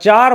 4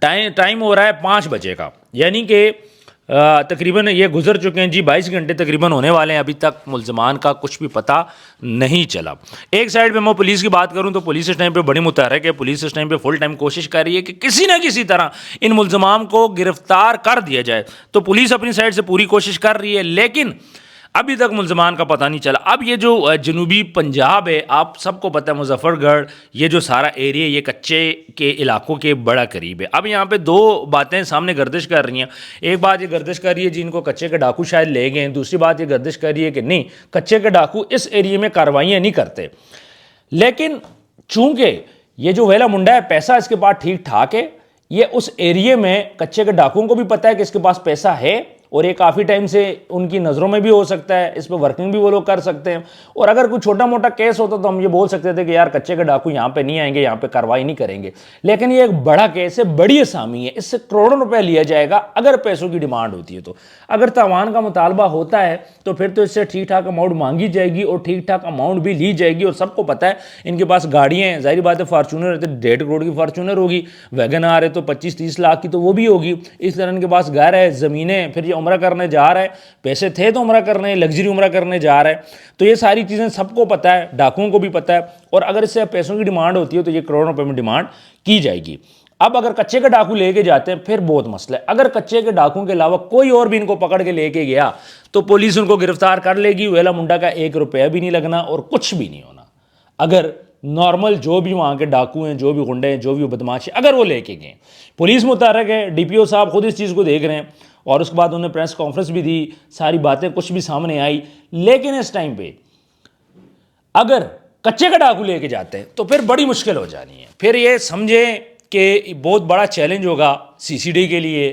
time ہو رہا ہے 5 بجے کا، یعنی کہ تقریباً یہ گزر چکے ہیں جی 22 گھنٹے تقریباً ہونے والے ہیں، ابھی تک ملزمان کا کچھ بھی پتہ نہیں چلا۔ ایک سائڈ پہ میں پولیس کی بات کروں تو پولیس اس ٹائم پہ بڑی متحرک ہے، پولیس اس ٹائم پہ فل ٹائم کوشش کر رہی ہے کہ کسی نہ کسی طرح ان ملزمان کو گرفتار کر دیا جائے، تو پولیس اپنی سائڈ سے پوری کوشش کر رہی ہے، لیکن ابھی تک ملزمان کا پتہ نہیں چلا۔ اب یہ جو جنوبی پنجاب ہے، آپ سب کو پتہ ہے مظفر گڑھ، یہ جو سارا ایریا یہ کچے کے علاقوں کے بڑا قریب ہے۔ اب یہاں پہ دو باتیں سامنے گردش کر رہی ہیں، ایک بات یہ گردش کر رہی ہے جن کو کچے کے ڈاکو شاید لے گئے ہیں، دوسری بات یہ گردش کر رہی ہے کہ نہیں، کچے کے ڈاکو اس ایریے میں کارروائیاں نہیں کرتے، لیکن چونکہ یہ جو ویلا منڈا ہے پیسہ اس کے پاس ٹھیک ٹھاک ہے، یہ اس ایریے میں کچے کے ڈاکوؤں کو بھی پتہ ہے کہ اس کے پاس پیسہ ہے، اور یہ کافی ٹائم سے ان کی نظروں میں بھی ہو سکتا ہے، اس پہ ورکنگ بھی وہ لوگ کر سکتے ہیں، اور اگر کوئی چھوٹا موٹا کیس ہوتا تو ہم یہ بول سکتے تھے کہ یار کچے کے ڈاکو یہاں پہ نہیں آئیں گے، یہاں پہ کارروائی نہیں کریں گے، لیکن یہ ایک بڑا کیس ہے، بڑی اسامی ہے، اس سے کروڑوں روپے لیا جائے گا اگر پیسوں کی ڈیمانڈ ہوتی ہے تو، اگر تاوان کا مطالبہ ہوتا ہے تو پھر تو اس سے ٹھیک ٹھاک اماؤنٹ مانگی جائے گی اور ٹھیک ٹھاک اماؤنٹ بھی لی جائے گی، اور سب کو پتہ ہے ان کے پاس گاڑیاں ہیں، ظاہری بات ہے فارچونر ہے تو 1.5 کروڑ کی فارچونر ہوگی، ویگن آر ہے تو 25-30 لاکھ کی تو وہ بھی ہوگی، اس طرح ان کے پاس گھر ہے، زمینیں، پھر یہ عمرہ کرنے جا رہا ہے، پیسے تھے تو عمرہ کرنے، لگژری عمرہ کرنے جا رہا ہے، تو یہ ساری چیزیں سب کو پتہ ہے، ڈاکوؤں کو بھی پتہ ہے، اور اگر اس سے پیسوں کی ڈیمانڈ ہوتی ہے تو یہ کروڑوں روپے میں ڈیمانڈ کی جائے گی۔ اب اگر کچے کے ڈاکو لے کے جاتے ہیں پھر بہت مسئلہ ہے، اگر کچے کے ڈاکوؤں کے علاوہ کوئی اور بھی ان کو پکڑ کے لے کے گیا تو پولیس ان کو گرفتار کر لے گی، ویلا منڈا کا 1 روپیہ بھی نہیں لگنا اور کچھ بھی نہیں ہونا۔ اگر نارمل جو بھی وہاں کے ڈاکو ہیں، جو بھی غنڈے ہیں، جو بھی بدماش ہیں، اگر وہ لے کے گئے، پولیس متحرک ہے، ڈی پی او صاحب خود اس چیز کو دیکھ رہے ہیں، اور اس کے بعد انہوں نے پریس کانفرنس بھی دی، ساری باتیں کچھ بھی سامنے آئی، لیکن اس ٹائم پہ اگر کچے کا ڈاکو لے کے جاتے ہیں تو پھر بڑی مشکل ہو جانی ہے، پھر یہ سمجھیں کہ بہت بڑا چیلنج ہوگا سی سی ڈی کے لیے،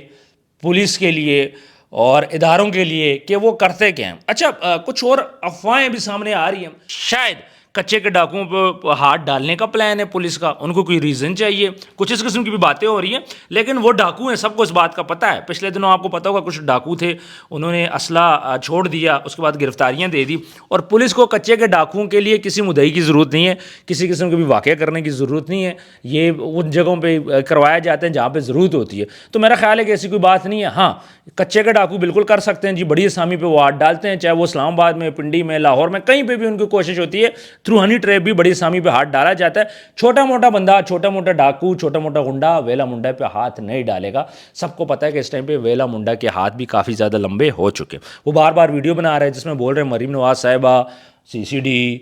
پولیس کے لیے اور اداروں کے لیے کہ وہ کرتے کیا ہیں۔ اچھا کچھ اور افواہیں بھی سامنے آ رہی ہیں، شاید کچے کے ڈاکوؤں پہ ہاتھ ڈالنے کا پلان ہے پولیس کا، ان کو کوئی ریزن چاہیے، کچھ اس قسم کی بھی باتیں ہو رہی ہیں، لیکن وہ ڈاکو ہیں، سب کو اس بات کا پتہ ہے۔ پچھلے دنوں آپ کو پتہ ہوگا کچھ ڈاکو تھے، انہوں نے اسلحہ چھوڑ دیا، اس کے بعد گرفتاریاں دے دی، اور پولیس کو کچے کے ڈاکوؤں کے لیے کسی مدعی کی ضرورت نہیں ہے، کسی قسم کے بھی واقعہ کرنے کی ضرورت نہیں ہے، یہ ان جگہوں پہ کروایا جاتے ہیں جہاں پہ ضرورت ہوتی ہے، تو میرا خیال ہے کہ ایسی کوئی بات نہیں ہے۔ ہاں کچے کے ڈاکو بالکل کر سکتے ہیں جی، بڑی اسامی پہ وہ ہاتھ ڈالتے ہیں، چاہے وہ اسلام آباد میں، پنڈی میں، لاہور میں، کہیں پہ بھی ان کی کوشش ہوتی ہے، تھرو ہنی ٹریپ بھی بڑی اسامی پہ ہاتھ ڈالا جاتا ہے۔ چھوٹا موٹا بندہ، چھوٹا موٹا ڈاکو، چھوٹا موٹا گنڈا ویلا منڈا پہ ہاتھ نہیں ڈالے گا۔ سب کو پتہ ہے کہ اس ٹائم پہ ویلا منڈا کے ہاتھ بھی کافی زیادہ لمبے ہو چکے، وہ بار بار ویڈیو بنا رہے ہیں جس میں بول رہے ہیں Maryam Nawaz Sahiba, C C D,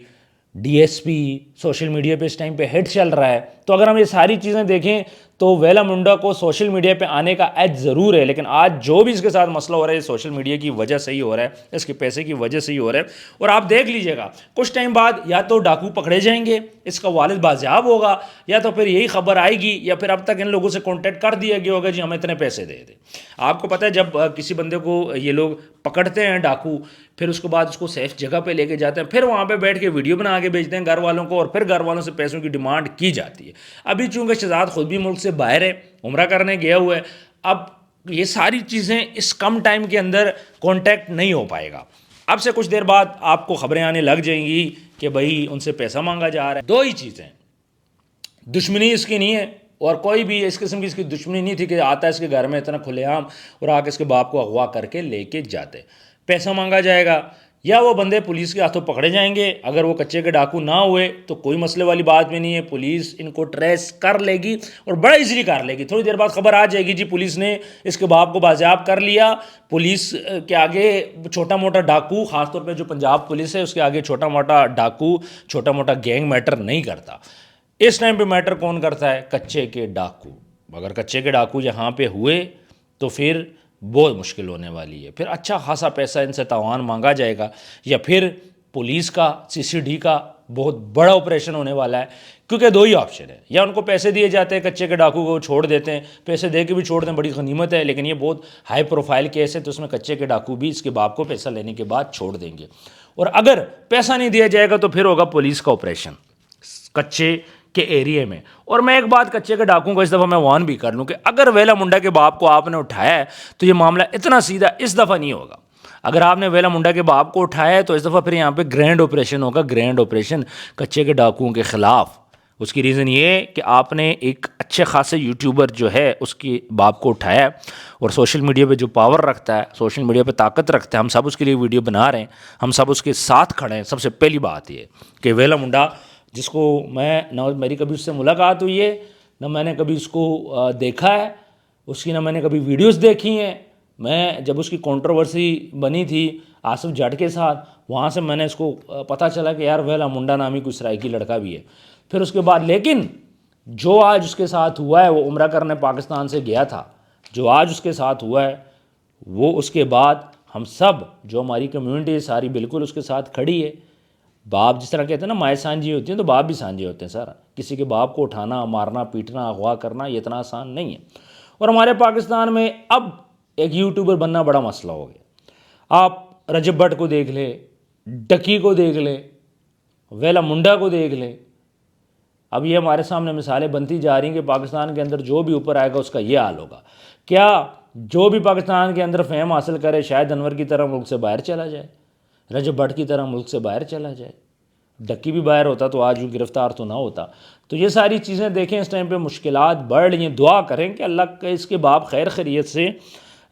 D S P, social media پہ اس ٹائم پہ ہٹ چل رہا ہے، تو اگر ہم یہ ساری چیزیں دیکھیں تو ویلا منڈا کو سوشل میڈیا پہ آنے کا ایج ضرور ہے، لیکن آج جو بھی اس کے ساتھ مسئلہ ہو رہا ہے سوشل میڈیا کی وجہ سے ہی ہو رہا ہے، اس کے پیسے کی وجہ سے ہی ہو رہا ہے، اور آپ دیکھ لیجئے گا کچھ ٹائم بعد یا تو ڈاکو پکڑے جائیں گے، اس کا والد بازیاب ہوگا، یا تو پھر یہی خبر آئے گی، یا پھر اب تک ان لوگوں سے کانٹیکٹ کر دیا گیا ہوگا جی ہمیں اتنے پیسے دے دیں۔ آپ کو پتہ ہے جب کسی بندے کو یہ لوگ پکڑتے ہیں ڈاکو، پھر اس کے بعد اس کو سیف جگہ پہ لے کے جاتے ہیں، پھر وہاں پہ بیٹھ کے ویڈیو بنا کے بھیجتے ہیں گھر والوں کو، اور پھر گھر والوں سے پیسوں کی ڈیمانڈ کی جاتی ہے۔ ابھی چونکہ شہزاد خود بھی ملک سے باہر ہے، عمرہ کرنے گیا ہوا ہے، اب یہ ساری چیزیں اس کم ٹائم کے اندر کانٹیکٹ نہیں ہو پائے گا۔ اب سے کچھ دیر بعد آپ کو خبریں آنے لگ جائیں گی کہ بھائی ان سے پیسہ مانگا جا رہا ہے۔ دو ہی چیزیں، دشمنی اس کی نہیں ہے، اور کوئی بھی اس قسم کی اس کی دشمنی نہیں تھی کہ آتا ہے اس کے گھر میں اتنا کھلے عام اور آ کے اس کے باپ کو اغوا کر کے لے کے جاتے۔ پیسہ مانگا جائے گا یا وہ بندے پولیس کے ہاتھوں پکڑے جائیں گے، اگر وہ کچے کے ڈاکو نہ ہوئے تو کوئی مسئلے والی بات بھی نہیں ہے، پولیس ان کو ٹریس کر لے گی اور بڑا ایزیلی کر لے گی۔ تھوڑی دیر بعد خبر آ جائے گی جی پولیس نے اس کے باپ کو بازیاب کر لیا، پولیس کے آگے چھوٹا موٹا ڈاکو، خاص طور پہ جو پنجاب پولیس ہے اس کے آگے چھوٹا موٹا ڈاکو، چھوٹا موٹا گینگ میٹر نہیں کرتا۔ اس ٹائم پہ میٹر کون کرتا ہے؟ کچے کے ڈاکو۔ اگر کچے کے ڈاکو یہاں پہ ہوئے تو پھر بہت مشکل ہونے والی ہے، پھر اچھا خاصا پیسہ ان سے تاوان مانگا جائے گا، یا پھر پولیس کا سی سی ڈی کا بہت بڑا آپریشن ہونے والا ہے، کیونکہ دو ہی آپشن ہے، یا ان کو پیسے دیے جاتے ہیں کچے کے ڈاکو کو چھوڑ دیتے ہیں، پیسے دے کے بھی چھوڑ دیں بڑی غنیمت ہے، لیکن یہ بہت ہائی پروفائل کیس ہے تو اس میں کچے کے ڈاکو بھی اس کے باپ کو پیسہ لینے کے بعد چھوڑ دیں گے، اور اگر پیسہ نہیں دیا جائے گا تو پھر ہوگا پولیس کا آپریشن کچے کے ایریے میں۔ اور میں ایک بات کچے کے ڈاکوں کو اس دفعہ میں وارن بھی کر لوں کہ اگر ویلا منڈا کے باپ کو آپ نے اٹھایا ہے تو یہ معاملہ اتنا سیدھا اس دفعہ نہیں ہوگا۔ اگر آپ نے ویلا منڈا کے باپ کو اٹھایا ہے تو اس دفعہ پھر یہاں پہ گرینڈ آپریشن ہوگا، گرینڈ آپریشن کچے کے ڈاکوؤں کے خلاف، اس کی ریزن یہ ہے کہ آپ نے ایک اچھے خاصے یوٹیوبر جو ہے اس کی باپ کو اٹھایا ہے، اور سوشل میڈیا پہ جو پاور رکھتا ہے، سوشل میڈیا پہ طاقت رکھتا ہے، ہم سب اس کے لیے ویڈیو بنا رہے ہیں، ہم سب اس کے ساتھ کھڑے ہیں۔ سب سے پہلی بات یہ کہ ویلا منڈا، جس کو میں نہ میری کبھی اس سے ملاقات ہوئی ہے، نہ میں نے کبھی اس کو دیکھا ہے، اس کی نہ میں نے کبھی ویڈیوز دیکھی ہیں۔ میں جب اس کی کنٹروورسی بنی تھی آصف جٹ کے ساتھ، وہاں سے میں نے اس کو پتہ چلا کہ یار ویلا منڈا نامی کوئی سرائیکی لڑکا بھی ہے۔ پھر اس کے بعد لیکن جو آج اس کے ساتھ ہوا ہے، وہ عمرہ کرنے پاکستان سے گیا تھا، جو آج اس کے ساتھ ہوا ہے وہ اس کے بعد ہم سب جو ہماری کمیونٹی ہے ساری بالکل اس کے ساتھ کھڑی ہے۔ باپ جس طرح کہتے ہیں نا مائیں سانجھی ہوتی ہیں، تو باپ بھی سانجھے ہوتے ہیں سر۔ کسی کے باپ کو اٹھانا، مارنا، پیٹنا، اغوا کرنا یہ اتنا آسان نہیں ہے۔ اور ہمارے پاکستان میں اب ایک یوٹیوبر بننا بڑا مسئلہ ہو گیا۔ آپ رجب بٹ کو دیکھ لیں، ڈکی کو دیکھ لیں، ویلا منڈا کو دیکھ لیں، اب یہ ہمارے سامنے مثالیں بنتی جا رہی ہیں کہ پاکستان کے اندر جو بھی اوپر آئے گا اس کا یہ حال ہوگا۔ کیا جو بھی پاکستان کے اندر فیم حاصل کرے شاید انور کی طرح ملک سے باہر چلا جائے، رجب بٹ کی طرح ملک سے باہر چلا جائے؟ ڈکی بھی باہر ہوتا تو آج وہ گرفتار تو نہ ہوتا۔ تو یہ ساری چیزیں دیکھیں، اس ٹائم پہ مشکلات بڑھ رہی ہیں۔ دعا کریں کہ اللہ کا اس کے باپ خیر خیریت سے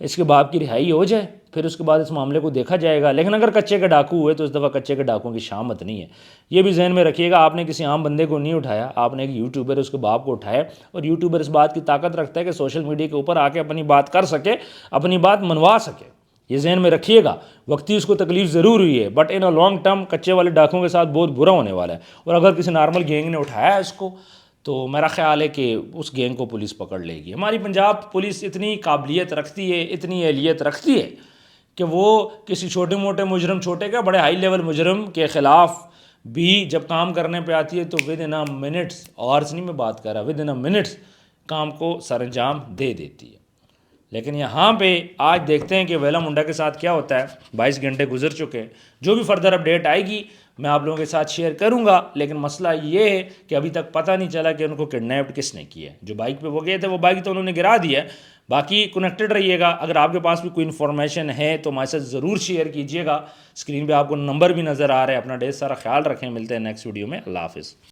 اس کے باپ کی رہائی ہو جائے، پھر اس کے بعد اس معاملے کو دیکھا جائے گا۔ لیکن اگر کچے کے ڈاکو ہوئے تو اس دفعہ کچے کے ڈاکوؤں کی شامت نہیں ہے، یہ بھی ذہن میں رکھیے گا۔ آپ نے کسی عام بندے کو نہیں اٹھایا، آپ نے ایک یوٹیوبر اس کے باپ کو اٹھایا، اور یوٹیوبر اس بات کی طاقت رکھتا ہے کہ سوشل میڈیا کے اوپر آ کے اپنی بات کر سکے، اپنی بات منوا سکے۔ یہ ذہن میں رکھیے گا۔ وقتی اس کو تکلیف ضرور ہوئی ہے، but in a long term کچے والے ڈاکوؤں کے ساتھ بہت برا ہونے والا ہے۔ اور اگر کسی نارمل گینگ نے اٹھایا ہے اس کو تو میرا خیال ہے کہ اس گینگ کو پولیس پکڑ لے گی۔ ہماری پنجاب پولیس اتنی قابلیت رکھتی ہے، اتنی اہلیت رکھتی ہے کہ وہ کسی چھوٹے موٹے مجرم، چھوٹے کا بڑے ہائی لیول مجرم کے خلاف بھی جب کام کرنے پہ آتی ہے تو with in a minutes, hours نہیں میں بات کر رہا، ود ان اے منٹس کام کو سر انجام دے دیتی ہے۔ لیکن یہاں پہ آج دیکھتے ہیں کہ ویلا منڈا کے ساتھ کیا ہوتا ہے۔ 22 گھنٹے گزر چکے ہیں، جو بھی فردر اپڈیٹ آئے گی میں آپ لوگوں کے ساتھ شیئر کروں گا۔ لیکن مسئلہ یہ ہے کہ ابھی تک پتہ نہیں چلا کہ ان کو کڈنیپڈ کس نے کیا ہے۔ جو بائک پہ وہ گئے تھے وہ بائک تو انہوں نے گرا دیا ہے۔ باقی کنیکٹڈ رہیے گا، اگر آپ کے پاس بھی کوئی انفارمیشن ہے تو ہمارے ساتھ ضرور شیئر کیجیے گا۔ اسکرین پہ آپ کو نمبر بھی نظر آ رہا ہے۔ اپنا ڈھیر سارا خیال رکھیں، ملتے ہیں نیکسٹ ویڈیو میں۔ اللہ حافظ۔